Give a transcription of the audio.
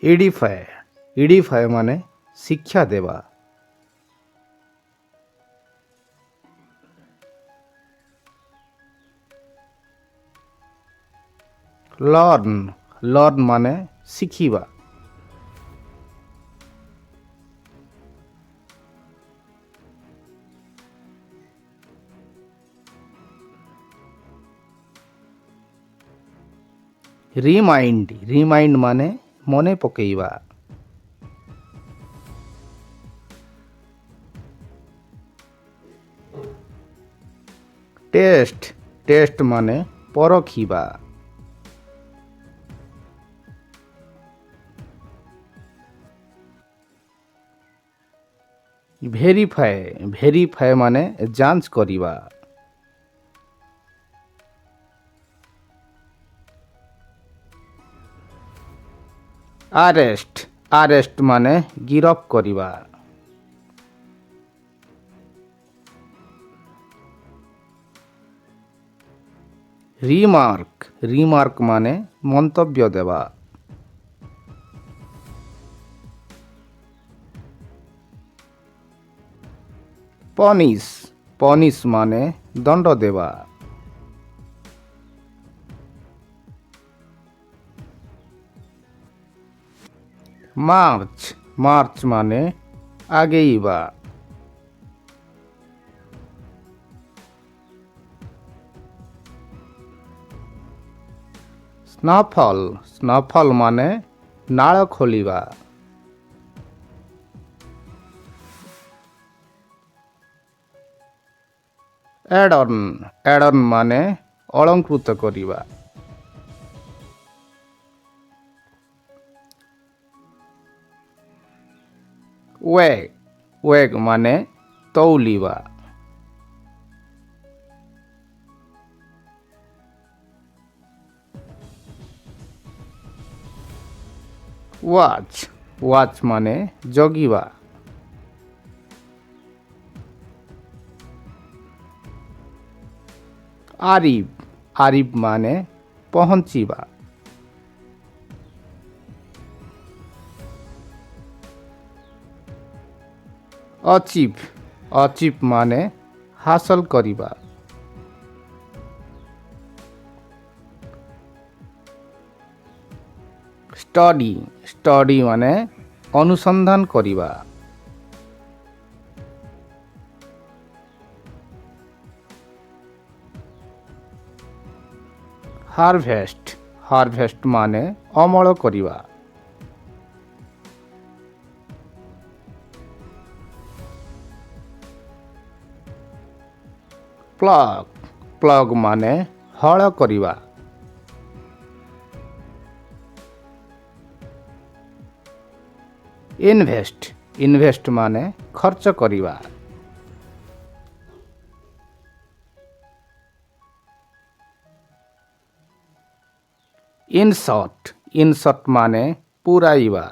ଏଡିଫାଏ ଏଡିଫାଏ ମାନେ ଶିକ୍ଷା ଦେବା। ଲର୍ନ ମାନେ ଶିଖିବା। ରିମାଇଣ୍ଡ ମାନେ ମନେ ପକେଇବା। ଟେଷ୍ଟ ମାନେ ପରଖିବା। ଭେରିଫାଏ ମାନେ ଯାଞ୍ଚ କରିବା। ଆରେଷ୍ଟ ମାନେ ଗିରଫ କରିବା। ରିମାର୍କ ମାନେ ମନ୍ତବ୍ୟ ଦେବା। ପନିଶ ମାନେ ଦଣ୍ଡ ଦେବା। ମାର୍ଚ୍ଚ ମାନେ ଆଗେଇବା। ସ୍ନୋଫଲ ମାନେ ନାଳ ଖୋଲିବା। ଆଡର୍ନ ମାନେ ଅଳଙ୍କୃତ କରିବା। ୱେଗ୍ ମାନେ ତଉଲିବା। ୱାଚ୍ ମାନେ ଜଗିବା। ଆରିଭ ମାନେ ପହଞ୍ଚିବା। ଅଚିଭ୍ ମାନେ ହାସଲ କରିବା। ଷ୍ଟଡି ମାନେ ଅନୁସନ୍ଧାନ କରିବା। ହାରଭେଷ୍ଟ ମାନେ ଅମଳ କରିବା। ପ୍ଲଗ୍ ମାନେ ହଳ କରିବା। ଇନଭେଷ୍ଟ ମାନେ ଖର୍ଚ୍ଚ କରିବା। ଇନସର୍ଟ ମାନେ ପୂରାଇବା।